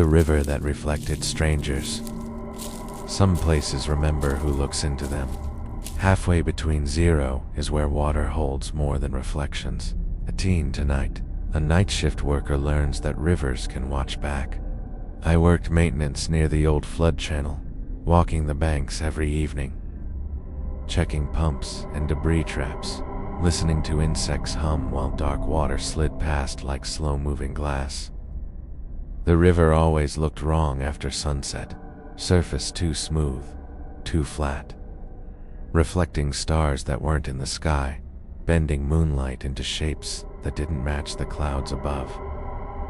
The river that reflected strangers. Some places remember who looks into them. Halfway between zero is where water holds more than reflections. A teen tonight. A night shift worker learns that rivers can watch back. I worked maintenance near the old flood channel, walking the banks every evening, checking pumps and debris traps, listening to insects hum while dark water slid past like slow-moving glass. The river always looked wrong after sunset, surface too smooth, too flat, reflecting stars that weren't in the sky, bending moonlight into shapes that didn't match the clouds above.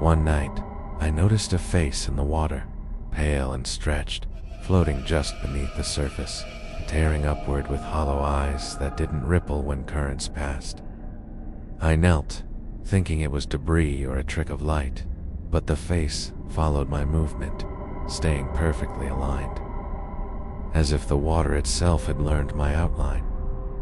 One night, I noticed a face in the water, pale and stretched, floating just beneath the surface, staring upward with hollow eyes that didn't ripple when currents passed. I knelt, thinking it was debris or a trick of light, but the face followed my movement, staying perfectly aligned, as if the water itself had learned my outline.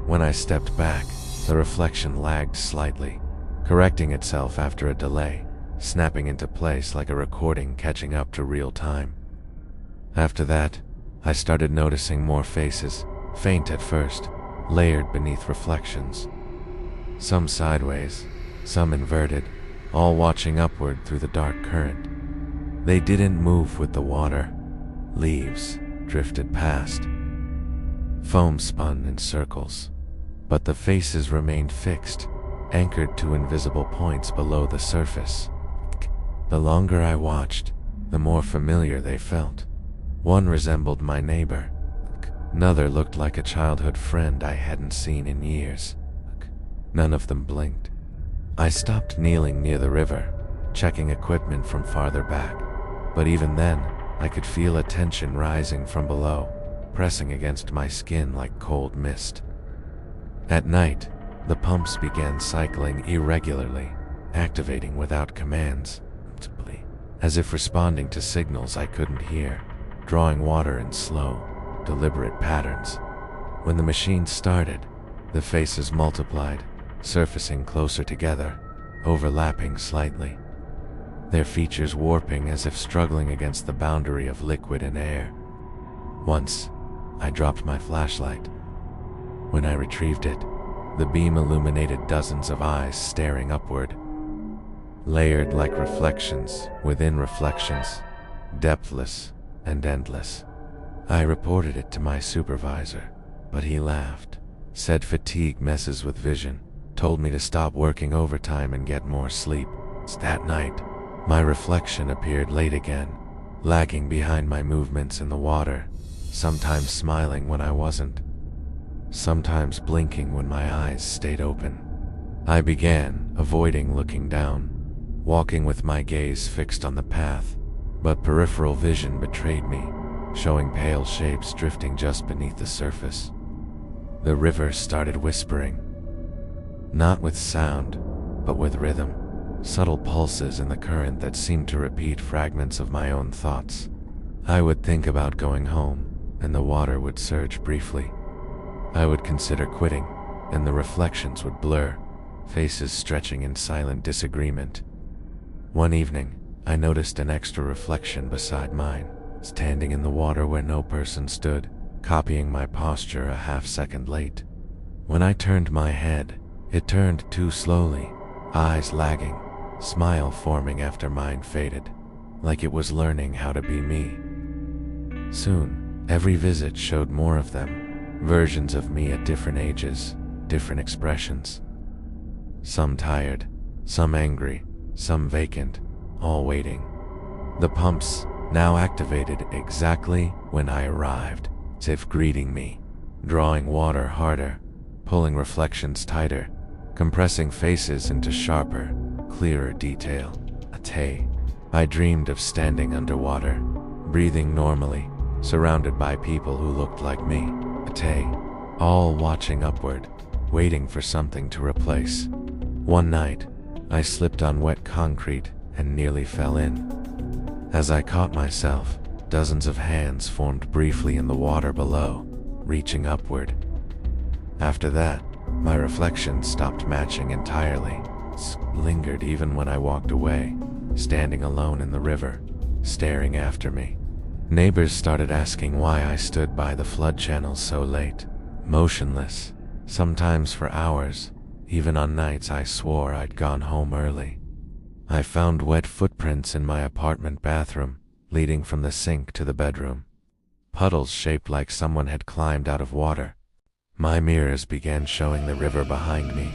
When I stepped back, the reflection lagged slightly, correcting itself after a delay, snapping into place like a recording catching up to real time. After that, I started noticing more faces, faint at first, layered beneath reflections. Some sideways, some inverted, all watching upward through the dark current. They didn't move with the water. Leaves drifted past. Foam spun in circles. But the faces remained fixed, anchored to invisible points below the surface. The longer I watched, the more familiar they felt. One resembled my neighbor. Another looked like a childhood friend I hadn't seen in years. None of them blinked. I stopped kneeling near the river, checking equipment from farther back. But even then, I could feel a tension rising from below, pressing against my skin like cold mist. At night, the pumps began cycling irregularly, activating without commands, as if responding to signals I couldn't hear, drawing water in slow, deliberate patterns. When the machine started, the faces multiplied, surfacing closer together, overlapping slightly, their features warping as if struggling against the boundary of liquid and air. Once, I dropped my flashlight. When I retrieved it, the beam illuminated dozens of eyes staring upward, layered like reflections within reflections, depthless and endless. I reported it to my supervisor, but he laughed, said fatigue messes with vision, told me to stop working overtime and get more sleep. That night, my reflection appeared late again, lagging behind my movements in the water, sometimes smiling when I wasn't, sometimes blinking when my eyes stayed open. I began avoiding looking down, walking with my gaze fixed on the path, but peripheral vision betrayed me, showing pale shapes drifting just beneath the surface. The river started whispering, not with sound, but with rhythm, subtle pulses in the current that seemed to repeat fragments of my own thoughts. I would think about going home, and the water would surge briefly. I would consider quitting, and the reflections would blur, faces stretching in silent disagreement. One evening, I noticed an extra reflection beside mine, standing in the water where no person stood, copying my posture a half-second late. When I turned my head, it turned too slowly, eyes lagging, smile forming after mine faded, like it was learning how to be me. Soon, every visit showed more of them, versions of me at different ages, different expressions. Some tired, some angry, some vacant, all waiting. The pumps, now activated exactly when I arrived, as if greeting me, drawing water harder, pulling reflections tighter, compressing faces into sharper, clearer detail. I dreamed of standing underwater, breathing normally, surrounded by people who looked like me. All watching upward, waiting for something to replace. One night, I slipped on wet concrete and nearly fell in. As I caught myself, dozens of hands formed briefly in the water below, reaching upward. After that, my reflections stopped matching entirely, lingered even when I walked away, standing alone in the river, staring after me. Neighbors started asking why I stood by the flood channel so late, motionless, sometimes for hours, even on nights I swore I'd gone home early. I found wet footprints in my apartment bathroom, leading from the sink to the bedroom. Puddles shaped like someone had climbed out of water. My mirrors began showing the river behind me,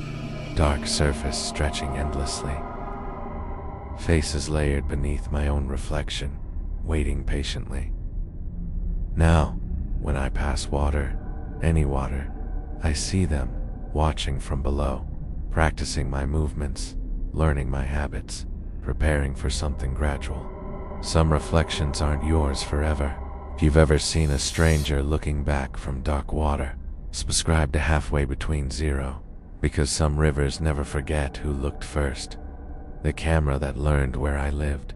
dark surface stretching endlessly. Faces layered beneath my own reflection, waiting patiently. Now, when I pass water, any water, I see them, watching from below, practicing my movements, learning my habits, preparing for something gradual. Some reflections aren't yours forever. If you've ever seen a stranger looking back from dark water, subscribe to Halfway Between Zero, because some rivers never forget who looked first. The camera that learned where I lived.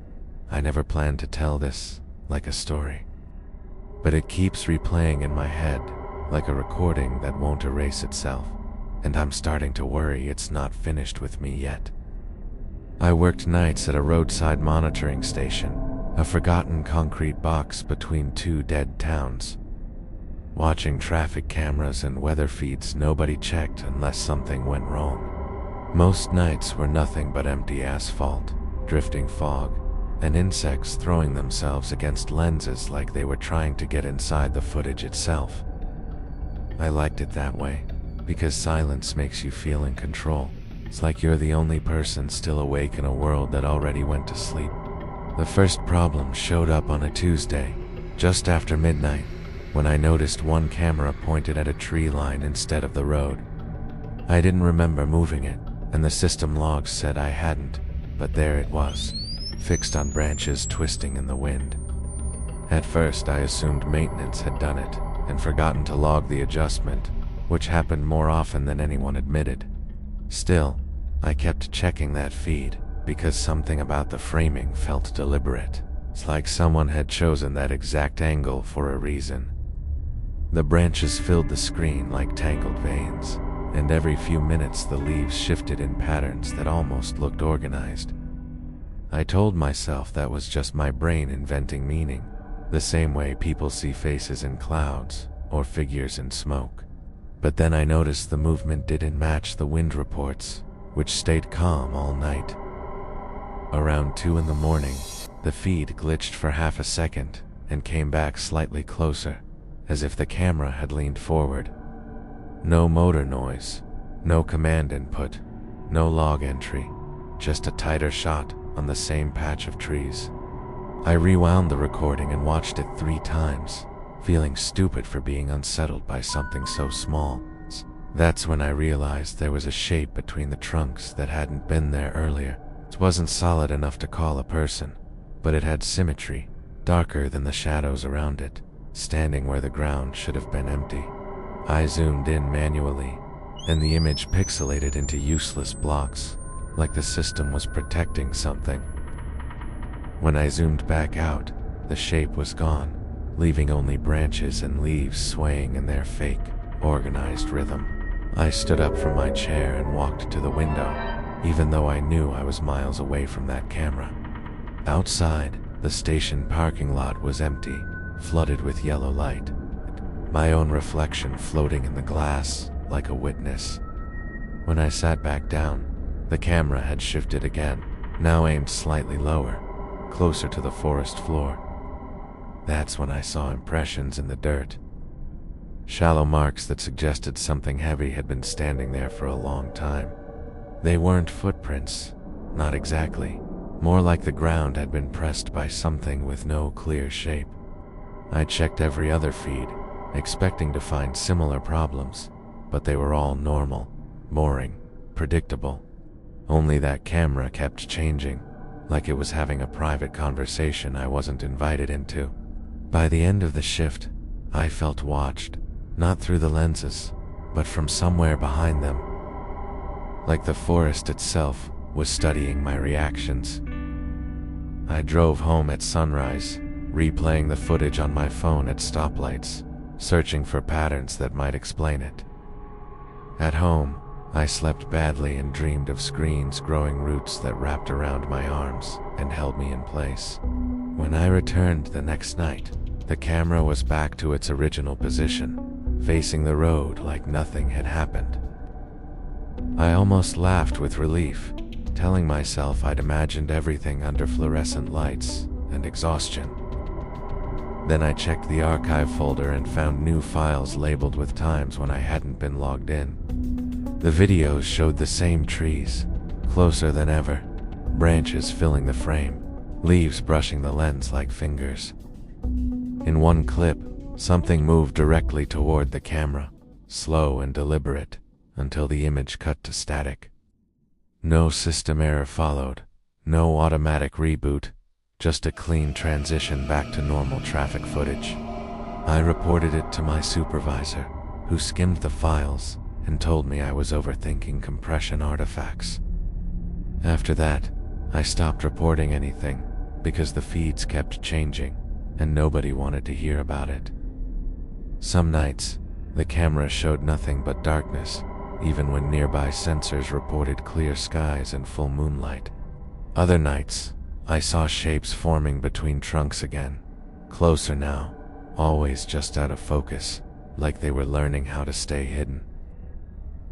I never planned to tell this like a story, but it keeps replaying in my head like a recording that won't erase itself, and I'm starting to worry it's not finished with me yet. I worked nights at a roadside monitoring station, a forgotten concrete box between two dead towns. Watching traffic cameras and weather feeds nobody checked unless something went wrong. Most nights were nothing but empty asphalt, drifting fog, and insects throwing themselves against lenses like they were trying to get inside the footage itself. I liked it that way, because silence makes you feel in control. It's like you're the only person still awake in a world that already went to sleep. The first problem showed up on a Tuesday, just after midnight, when I noticed one camera pointed at a tree line instead of the road. I didn't remember moving it, and the system logs said I hadn't, but there it was, fixed on branches twisting in the wind. At first I assumed maintenance had done it, and forgotten to log the adjustment, which happened more often than anyone admitted. Still, I kept checking that feed, because something about the framing felt deliberate. It's like someone had chosen that exact angle for a reason. The branches filled the screen like tangled veins, and every few minutes the leaves shifted in patterns that almost looked organized. I told myself that was just my brain inventing meaning, the same way people see faces in clouds or figures in smoke. But then I noticed the movement didn't match the wind reports, which stayed calm all night. Around 2 in the morning, the feed glitched for half a second and came back slightly closer, as if the camera had leaned forward. No motor noise, no command input, no log entry, just a tighter shot on the same patch of trees. I rewound the recording and watched it 3 times, feeling stupid for being unsettled by something so small. That's when I realized there was a shape between the trunks that hadn't been there earlier. It wasn't solid enough to call a person, but it had symmetry, darker than the shadows around it, standing where the ground should have been empty. I zoomed in manually, and the image pixelated into useless blocks, like the system was protecting something. When I zoomed back out, the shape was gone, leaving only branches and leaves swaying in their fake, organized rhythm. I stood up from my chair and walked to the window, even though I knew I was miles away from that camera. Outside, the station parking lot was empty, flooded with yellow light, my own reflection floating in the glass like a witness. When I sat back down, the camera had shifted again, now aimed slightly lower, closer to the forest floor. That's when I saw impressions in the dirt. Shallow marks that suggested something heavy had been standing there for a long time. They weren't footprints, not exactly, more like the ground had been pressed by something with no clear shape. I checked every other feed, expecting to find similar problems, but they were all normal, boring, predictable. Only that camera kept changing, like it was having a private conversation I wasn't invited into. By the end of the shift, I felt watched, not through the lenses, but from somewhere behind them. Like the forest itself was studying my reactions. I drove home at sunrise, replaying the footage on my phone at stoplights, searching for patterns that might explain it. At home, I slept badly and dreamed of screens growing roots that wrapped around my arms and held me in place. When I returned the next night, the camera was back to its original position, facing the road like nothing had happened. I almost laughed with relief, telling myself I'd imagined everything under fluorescent lights and exhaustion. Then I checked the archive folder and found new files labeled with times when I hadn't been logged in. The videos showed the same trees, closer than ever, branches filling the frame, leaves brushing the lens like fingers. In one clip, something moved directly toward the camera, slow and deliberate, until the image cut to static. No system error followed, no automatic reboot, just a clean transition back to normal traffic footage. I reported it to my supervisor, who skimmed the files and told me I was overthinking compression artifacts. After that, I stopped reporting anything because the feeds kept changing and nobody wanted to hear about it. Some nights, the camera showed nothing but darkness, even when nearby sensors reported clear skies and full moonlight. Other nights, I saw shapes forming between trunks again, closer now, always just out of focus, like they were learning how to stay hidden.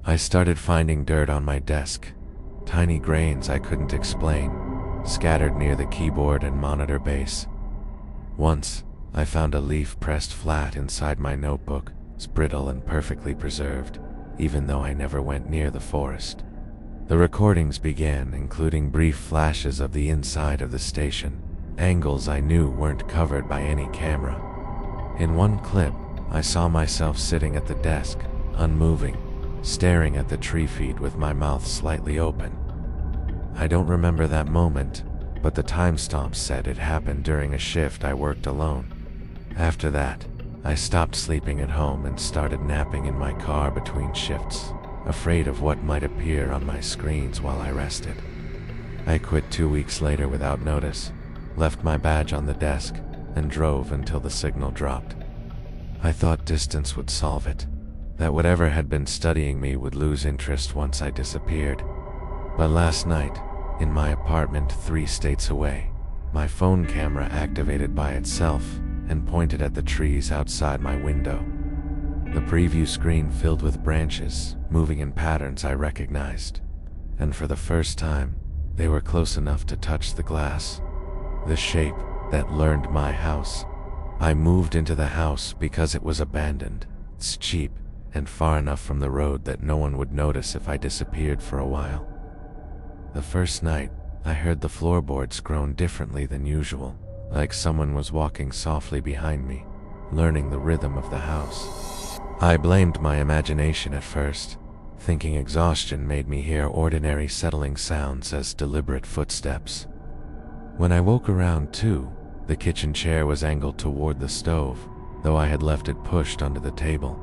I started finding dirt on my desk, tiny grains I couldn't explain, scattered near the keyboard and monitor base. Once, I found a leaf pressed flat inside my notebook, brittle and perfectly preserved, even though I never went near the forest. The recordings began, including brief flashes of the inside of the station, angles I knew weren't covered by any camera. In one clip, I saw myself sitting at the desk, unmoving, staring at the tree feed with my mouth slightly open. I don't remember that moment, but the timestamp said it happened during a shift I worked alone. After that, I stopped sleeping at home and started napping in my car between shifts, afraid of what might appear on my screens while I rested. I quit 2 weeks later without notice, left my badge on the desk, and drove until the signal dropped. I thought distance would solve it, that whatever had been studying me would lose interest once I disappeared. But last night, in my apartment 3 states away, my phone camera activated by itself and pointed at the trees outside my window. The preview screen filled with branches, moving in patterns I recognized, and for the first time, they were close enough to touch the glass. The shape that learned my house. I moved into the house because it was abandoned. It's cheap and far enough from the road that no one would notice if I disappeared for a while. The first night, I heard the floorboards groan differently than usual, like someone was walking softly behind me, learning the rhythm of the house. I blamed my imagination at first, thinking exhaustion made me hear ordinary settling sounds as deliberate footsteps. When I woke around 2, the kitchen chair was angled toward the stove, though I had left it pushed under the table.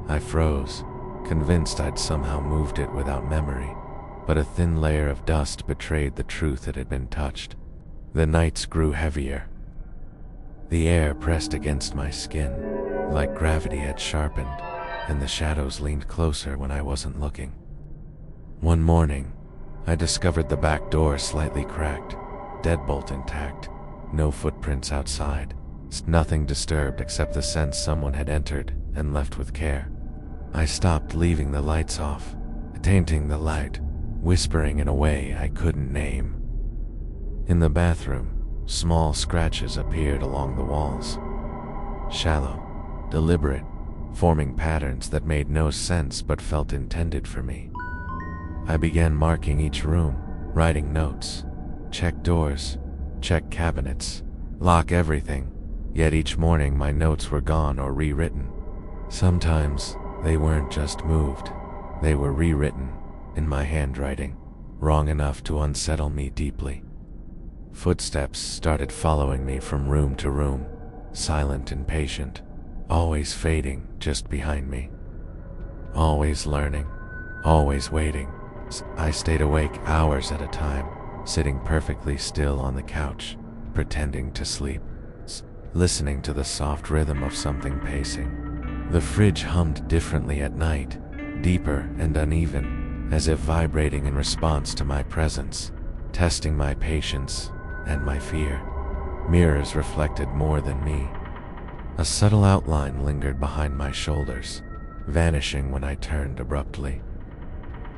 I froze, convinced I'd somehow moved it without memory, but a thin layer of dust betrayed the truth it had been touched. The nights grew heavier. The air pressed against my skin, like gravity had sharpened, and the shadows leaned closer when I wasn't looking. One morning, I discovered the back door slightly cracked, deadbolt intact, no footprints outside, nothing disturbed except the sense someone had entered and left with care. I stopped leaving the lights off, tainting the light, whispering in a way I couldn't name. In the bathroom, small scratches appeared along the walls. Shallow, deliberate, forming patterns that made no sense but felt intended for me. I began marking each room, writing notes. Check doors, check cabinets, lock everything, yet each morning my notes were gone or rewritten. Sometimes they weren't just moved, they were rewritten, in my handwriting, wrong enough to unsettle me deeply. Footsteps started following me from room to room, silent and patient, always fading just behind me. Always learning, always waiting. I stayed awake hours at a time, sitting perfectly still on the couch, pretending to sleep, listening to the soft rhythm of something pacing. The fridge hummed differently at night, deeper and uneven, as if vibrating in response to my presence, testing my patience and my fear. Mirrors reflected more than me. A subtle outline lingered behind my shoulders, vanishing when I turned abruptly,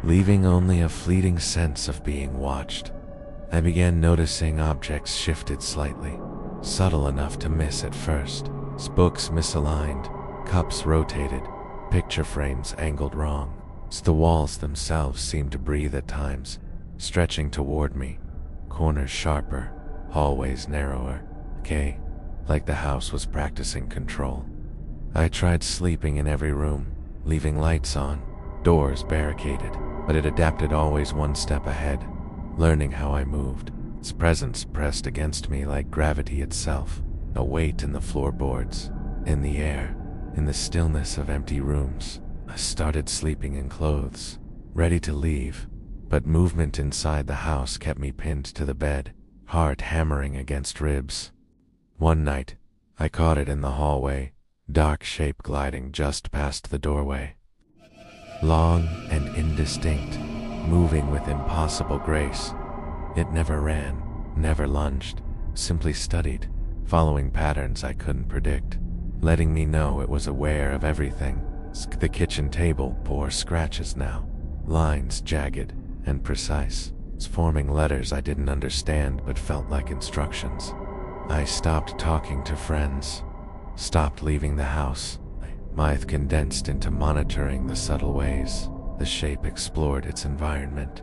leaving only a fleeting sense of being watched. I began noticing objects shifted slightly, subtle enough to miss at first. Books misaligned, cups rotated, picture frames angled wrong. The walls themselves seemed to breathe at times, stretching toward me, corners sharper, hallways narrower. Like the house was practicing control. I tried sleeping in every room, leaving lights on, doors barricaded, but it adapted always one step ahead, learning how I moved. Its presence pressed against me like gravity itself, a weight in the floorboards, in the air, in the stillness of empty rooms. I started sleeping in clothes, ready to leave, but movement inside the house kept me pinned to the bed, heart hammering against ribs. One night, I caught it in the hallway, dark shape gliding just past the doorway. Long and indistinct, moving with impossible grace. It never ran, never lunged, simply studied, following patterns I couldn't predict, letting me know it was aware of everything. The kitchen table bore scratches now, lines jagged and precise, forming letters I didn't understand but felt like instructions. I stopped talking to friends, stopped leaving the house. My mind condensed into monitoring the subtle ways the shape explored its environment.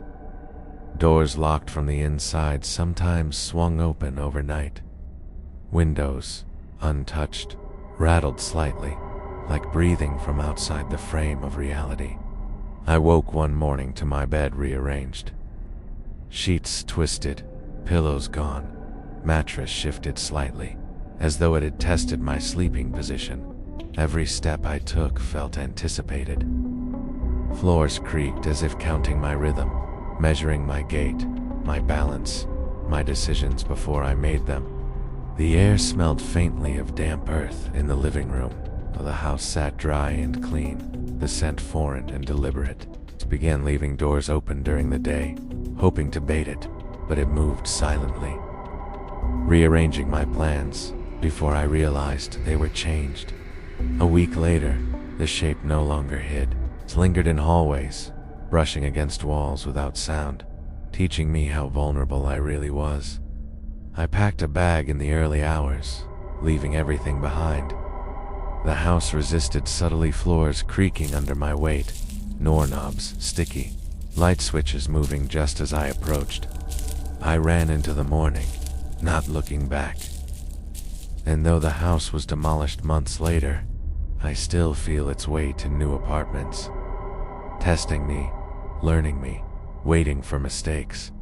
Doors locked from the inside sometimes swung open overnight. Windows, untouched, rattled slightly, like breathing from outside the frame of reality. I woke one morning to my bed rearranged. Sheets twisted, pillows gone, mattress shifted slightly, as though it had tested my sleeping position. Every step I took felt anticipated. Floors creaked as if counting my rhythm, measuring my gait, my balance, my decisions before I made them. The air smelled faintly of damp earth in the living room. The house sat dry and clean, the scent foreign and deliberate. I began leaving doors open during the day, hoping to bait it, but it moved silently. Rearranging my plans before I realized they were changed. A week later, the shape no longer hid. It lingered in hallways, brushing against walls without sound, teaching me how vulnerable I really was. I packed a bag in the early hours, leaving everything behind. The house resisted subtly, floors creaking under my weight, doorknobs sticky, light switches moving just as I approached. I ran into the morning, not looking back. And though the house was demolished months later, I still feel its weight in new apartments, testing me, learning me, waiting for mistakes.